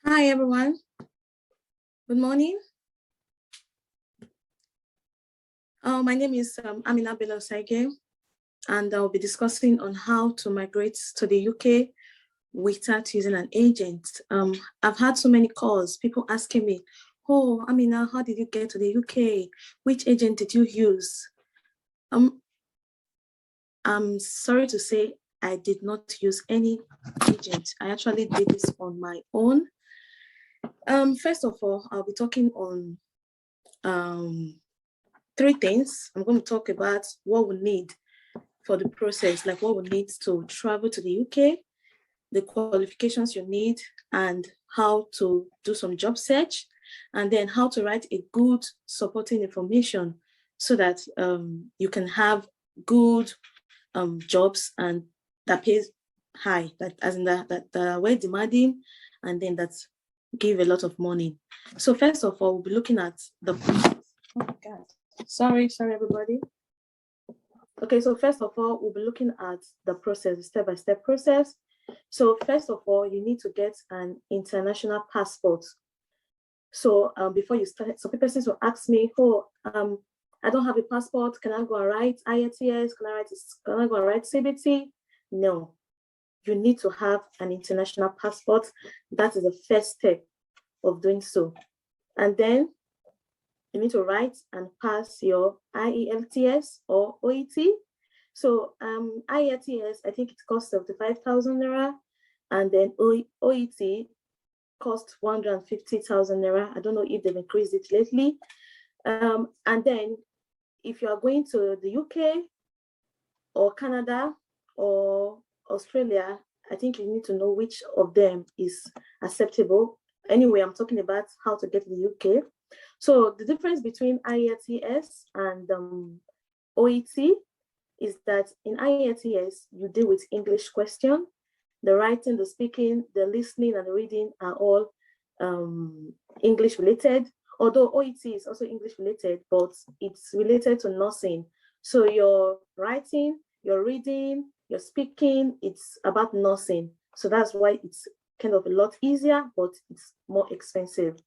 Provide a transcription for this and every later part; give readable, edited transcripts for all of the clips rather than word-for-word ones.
Hi, everyone. Good morning. My name is Amina Belosage, and I'll be discussing on how to migrate to the UK without using an agent. I've had so many calls, people asking me, oh, Amina, how did you get to the UK? Which agent did you use? I'm sorry to say, I did not use any agent. I actually did this on my own. First of all, I'll be talking on three things. I'm going to talk about what we need for the process, like what we need to travel to the UK, the qualifications you need, and how to do some job search, and then how to write a good supporting information so that you can have good jobs and that pays high, that as in that are well demanding, and then that give a lot of money. So first of all, we'll be looking at the process. Oh my God. Sorry, everybody. Okay, so first of all, we'll be looking at the process, the step-by-step process. So first of all, you need to get an international passport. So before you start, some people will ask me, oh, I don't have a passport. Can I go and write IELTS? Can I go and write CBT? No, you need to have an international passport. That is the first step of doing so. And then you need to write and pass your IELTS or OET. So IELTS, I think it costs 75,000 naira, and then OET cost 150,000 naira. I don't know if they've increased it lately. And then if you are going to the UK or Canada or Australia, I think you need to know which of them is acceptable. Anyway, I'm talking about how to get to the UK. So the difference between IELTS and OET is that in IELTS, you deal with English question. The writing, the speaking, the listening, and the reading are all English related. Although OET is also English related, but it's related to nursing. So your writing, your reading, your speaking, it's about nursing. So that's why it's kind of a lot easier, but it's more expensive.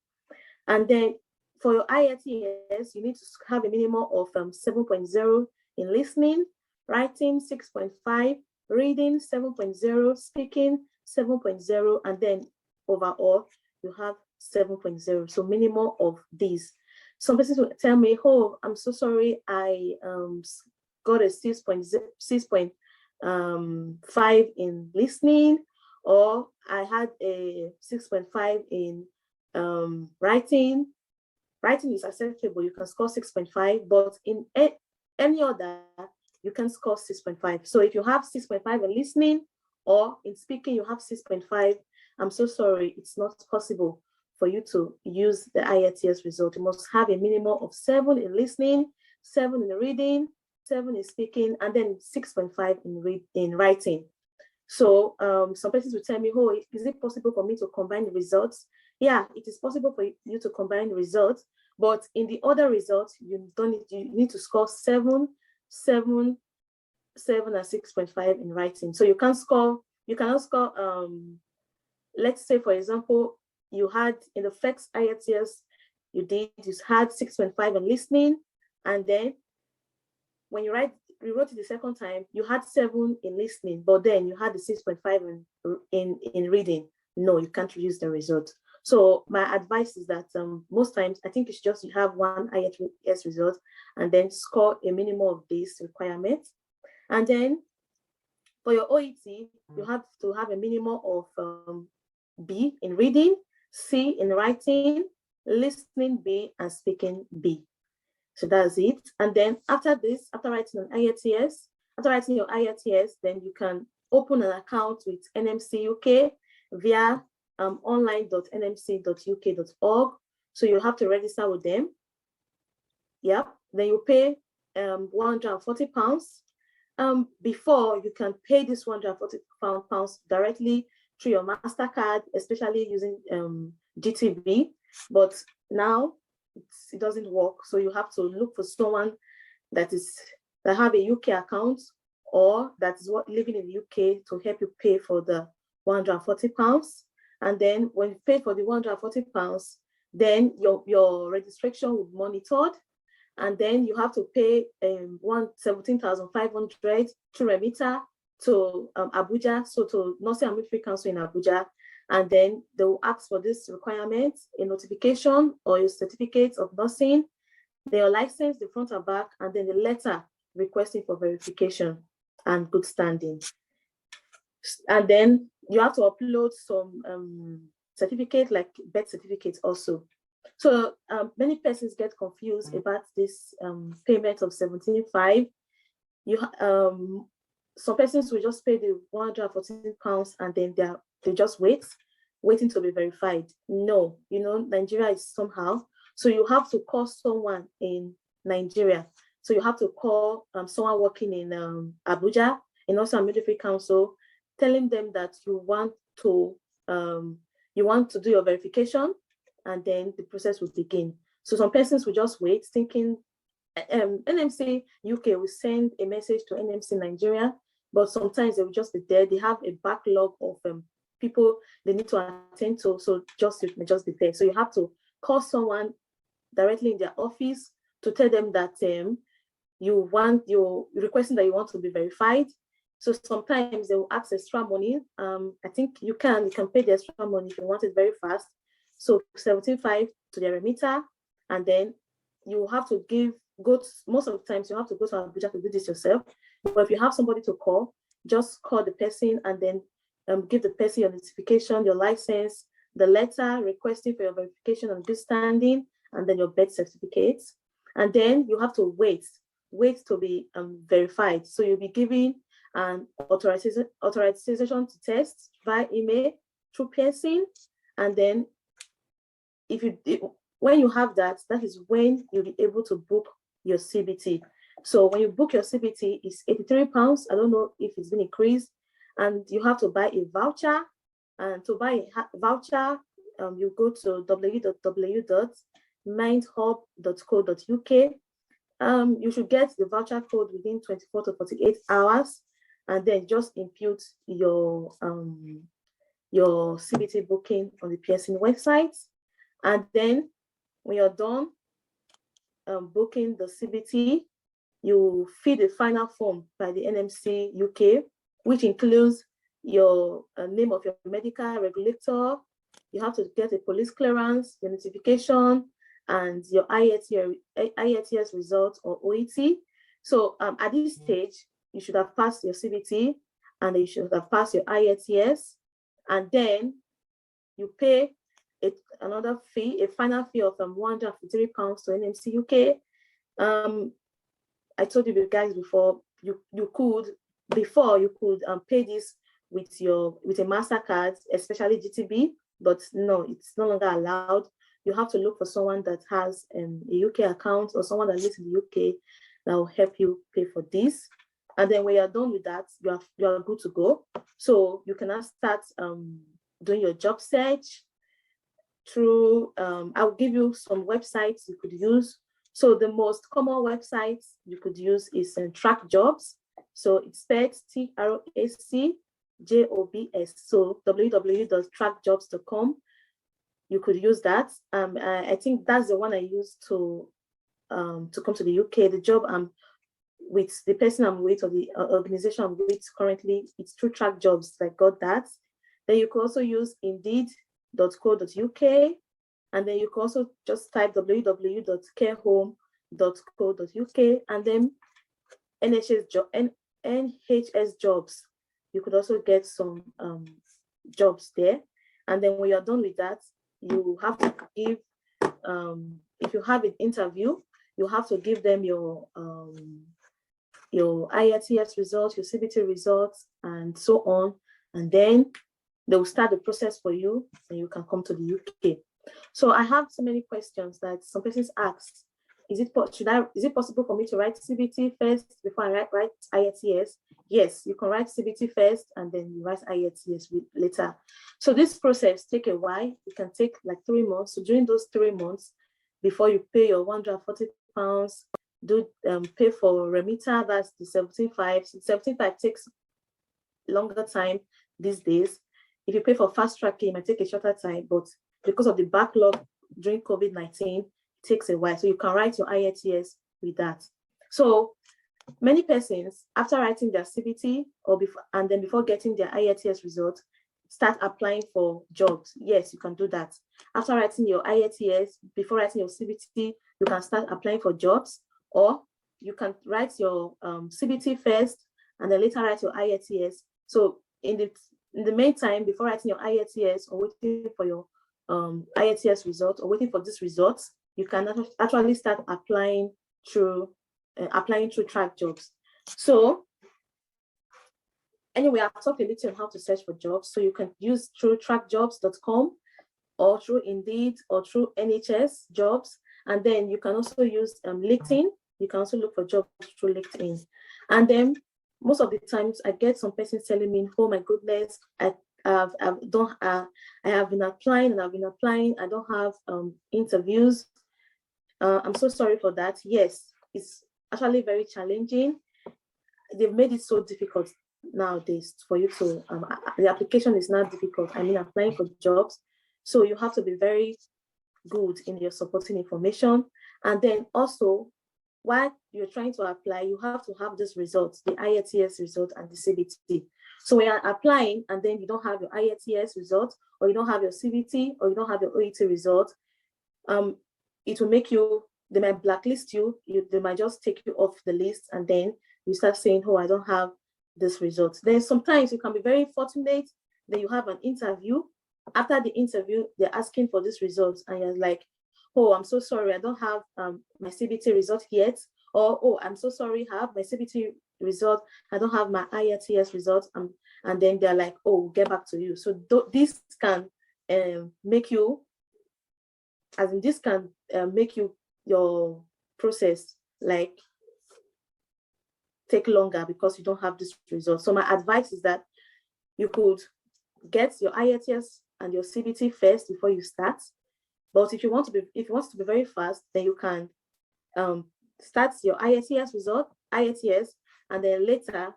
And then for your IELTS, you need to have a minimum of 7.0 in listening, writing 6.5, reading 7.0, speaking 7.0, and then overall you have 7.0. So minimum of these. Some persons will tell me, oh, I'm so sorry, I got a 6.5 in listening, or I had a 6.5 in writing. Writing is acceptable, you can score 6.5, but in any other, you can score 6.5. So if you have 6.5 in listening or in speaking, you have 6.5, I'm so sorry, it's not possible for you to use the IELTS result. You must have a minimum of 7 in listening, 7 in reading, 7 in speaking, and then 6.5 in writing. So some persons will tell me, oh, is it possible for me to combine the results? Yeah, it is possible for you to combine the results, but in the other results, you need to score 7, 7, 7, and 6.5 in writing. So you cannot score, let's say, for example, you had in the first IELTS, you had 6.5 in listening, and then when you wrote it the second time, you had 7 in listening, but then you had the 6.5 in reading. No, you can't use the result. So my advice is that most times, I think you have one IELTS result and then score a minimum of this requirement. And then for your OET, you have to have a minimum of B in reading, C in writing, listening B, and speaking B. So that's it. And then after this, after writing your IELTS, then you can open an account with NMC UK via online.nmc.uk.org. So you have to register with them. Yep. Then you pay £140. Before, you can pay this £140 directly through your MasterCard, especially using GTB. But now it doesn't work. So you have to look for someone that have a UK account or that is living in the UK to help you pay for the £140. And then when you pay for the £140, then your registration will be monitored. And then you have to pay 17,500 to remitter to Abuja, so to Nursing and Midwifery Council in Abuja. And then they will ask for this requirement, a notification or a certificate of nursing, their license, the front and back, and then the letter requesting for verification and good standing. And then you have to upload some certificate, like birth certificates also. So many persons get confused about this payment of 17,500. Some persons will just pay the £114 and then they just waiting to be verified. No, Nigeria is somehow. So you have to call someone in Nigeria. So you have to call someone working in Abuja, in Nursing and Midwifery Council, telling them that you want to do your verification, and then the process will begin. So some persons will just wait, thinking NMC UK will send a message to NMC Nigeria, but sometimes they will just be there. They have a backlog of people they need to attend to, so it may just be there. So you have to call someone directly in their office to tell them that you're requesting that you want to be verified. So sometimes they will ask extra money. I think you can pay the extra money if you want it very fast. So 17,500 to the remitter, and then you have to most of the times you have to go to Abuja to do this yourself. But if you have somebody to call, just call the person and then give the person your notification, your license, the letter requesting for your verification and good standing, and then your birth certificates. And then you have to wait to be verified. So you'll be given an authorization to test via email through piercing, and then when you have that is when you'll be able to book your CBT. So when you book your CBT, it's £83. I don't know if it's been increased, and you have to buy a voucher. And to buy a voucher, you go to www.mindhub.co.uk. You should get the voucher code within 24 to 48 hours, and then just impute your CBT booking on the piercing website. And then when you're done booking the CBT, you fill the final form by the NMC UK, which includes your name of your medical regulator. You have to get a police clearance, your notification, and your IELTS result or OET. So at this stage, you should have passed your CBT, and you should have passed your IELTS, and then you pay another fee, a final fee of £153 to NMC UK. I told you guys before, you could pay this with a MasterCard, especially GTB, but no, it's no longer allowed. You have to look for someone that has a UK account or someone that lives in the UK that will help you pay for this. And then when you're done with that, you are good to go. So you can now start doing your job search through, I'll give you some websites you could use. So the most common websites you could use is Track Jobs. So it's spelled TRACJOBS. So www.trackjobs.com. You could use that. I think that's the one I use to come to the UK. The job I'm with, the person I'm with, or the organization I'm with currently, it's through Track Jobs. I got that. Then you could also use Indeed.co.uk, and then you can also just type www.carehome.co.uk, and then NHS jobs. You could also get some jobs there. And then when you're done with that, you have to give, if you have an interview, you have to give them your IELTS results, your CBT results, and so on. And then they will start the process for you, and you can come to the UK. So I have so many questions that some persons ask. Is it possible for me to write CBT first before I write IELTS? Yes, you can write CBT first and then you write IELTS later. So this process take a while. It can take like 3 months. So during those 3 months, before you pay your £140, pay for remitter, that's the 17,500. So 17,500 takes longer time these days. if you pay for fast tracking, it might take a shorter time, but because of the backlog during COVID-19, it takes a while. So you can write your IELTS with that. So many persons, after writing their CBT and then before getting their IELTS result, start applying for jobs. Yes, you can do that. After writing your IELTS, before writing your CBT, you can start applying for jobs, or you can write your CBT first and then later write your IELTS. So in the meantime, before writing your IELTS or waiting for your IELTS result or waiting for this result, you can actually start applying through track jobs. So anyway, I've talked a little on how to search for jobs. So you can use through trackjobs.com or through Indeed or through NHS jobs. And then you can also use LinkedIn. You can also look for jobs through LinkedIn. And then most of the times I get some persons telling me, oh my goodness, I have been applying and I've been applying. I don't have interviews. I'm so sorry for that. Yes, it's actually very challenging. They've made it so difficult nowadays for you to, the application is not difficult. I mean, applying for jobs. So you have to be very good in your supporting information. And then also, while you're trying to apply, you have to have these results, the IELTS result and the CBT. So when you're applying and then you don't have your IELTS result, or you don't have your CBT, or you don't have your OET result, it will make you, they might blacklist you, they might just take you off the list, and then you start saying, oh, I don't have this result. Then sometimes you can be very fortunate, then you have an interview. After the interview, they're asking for this result, and you're like, oh, I'm so sorry, I don't have my CBT result yet. Or, oh, I'm so sorry, I have my CBT result, I don't have my IELTS result. And then they're like, oh, we'll get back to you. So this can make you, make your process like take longer because you don't have this result. So my advice is that you could get your IELTS and your CBT first before you start. But if you want to be very fast, then you can start your IELTS result, and then later,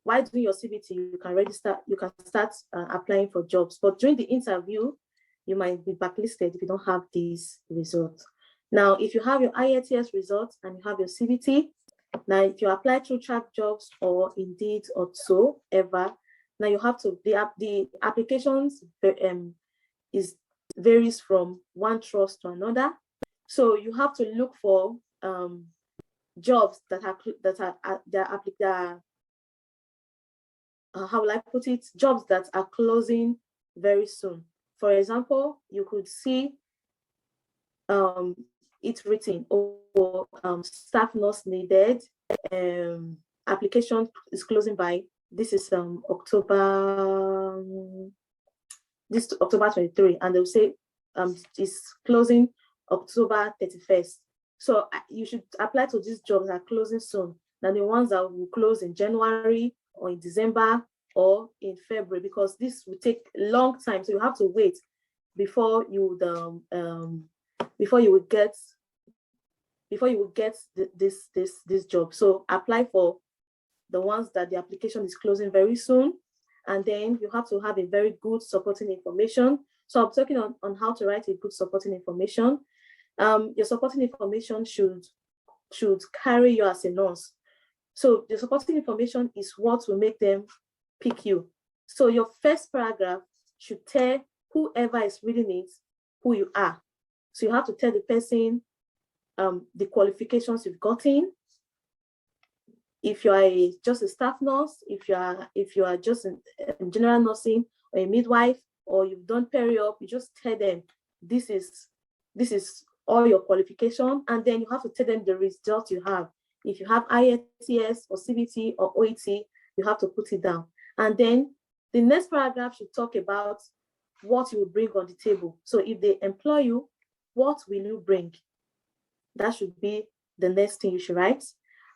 while doing your CBT, you can start applying for jobs. But during the interview, you might be blacklisted if you don't have these results. Now, if you have your IELTS results and you have your CBT, now if you apply through track jobs or Indeed or so ever, now you have to, the applications varies from one trust to another. So you have to look for jobs that are how will I put it? Jobs that are closing very soon. For example, you could see it's written, or staff nurse needed, application is closing by, this is October 23, and they'll say it's closing October 31st. So you should apply to these jobs that are closing soon than the ones that will close in January or in December or in February, because this will take a long time. So you have to wait before you would get this job. So apply for the ones that the application is closing very soon, and then you have to have a very good supporting information. So I'm talking on how to write a good supporting information. Your supporting information should carry you as a nurse. So the supporting information is what will make them pick you. So your first paragraph should tell whoever is reading it who you are. So you have to tell the person the qualifications you've gotten. If you are just a staff nurse, if you are just in general nursing or a midwife, or you've done peri-op, you just tell them this is all your qualification, and then you have to tell them the result you have. If you have IELTS or CBT or OET, you have to put it down. And then the next paragraph should talk about what you will bring on the table. So if they employ you, what will you bring? That should be the next thing you should write.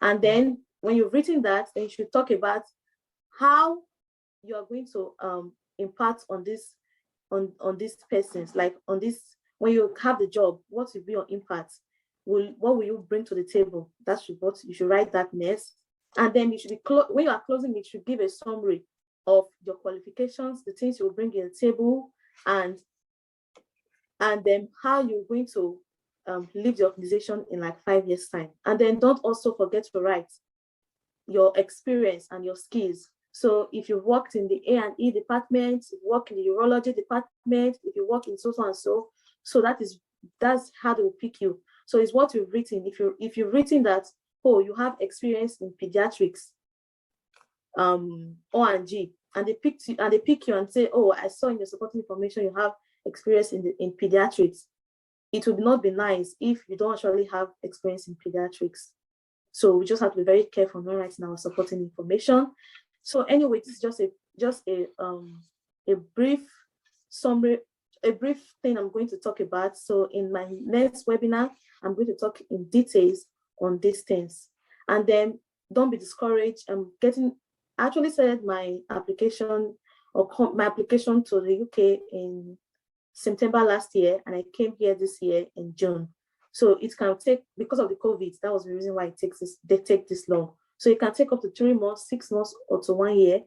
And then when you've written that, then you should talk about how you are going to impart on these persons, like on this, when you have the job, what will be your impact? What will you bring to the table? That's what you should write that next. And then you should be when you are closing, you should give a summary of your qualifications, the things you will bring in the table, and then how you're going to leave the organization in like 5 years time. And then don't also forget to write your experience and your skills. So if you worked in the A&E department, if you work in the urology department, if you work in so and so, so that's how they will pick you. So it's what you've written. If you've written that, oh, you have experience in pediatrics, O&G, and they pick you and say, oh, I saw in your supporting information you have experience in pediatrics. It would not be nice if you don't actually have experience in pediatrics. So we just have to be very careful not writing our supporting information. So anyway, this is just a brief summary, a brief thing I'm going to talk about. So in my next webinar, I'm going to talk in details on these things. And then don't be discouraged. I actually started my application to the UK in September last year, and I came here this year in June. So it can take, because of the COVID, that was the reason why they take this long. So it can take up to 3 months, 6 months, or to 1 year,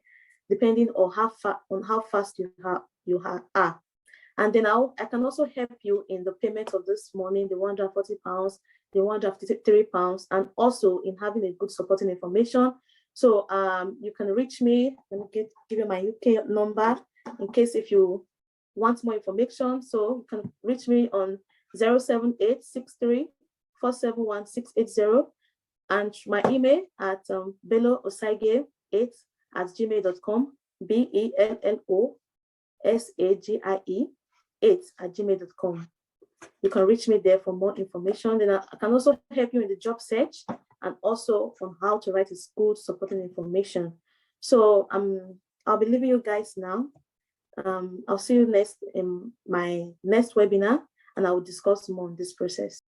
depending on how fast you are. And then I can also help you in the payment of this morning, the £140, the £153, and also in having a good supporting information. So you can reach me. Let me give you my UK number in case if you want more information. So you can reach me on 07863 471 and my email at belloosage8@gmail.com, BELLOSAGIE8@gmail.com. You can reach me there for more information. Then I can also help you in the job search and also on how to write a good supporting information. So I'll be leaving you guys now. I'll see you next in my next webinar, and I will discuss more on this process.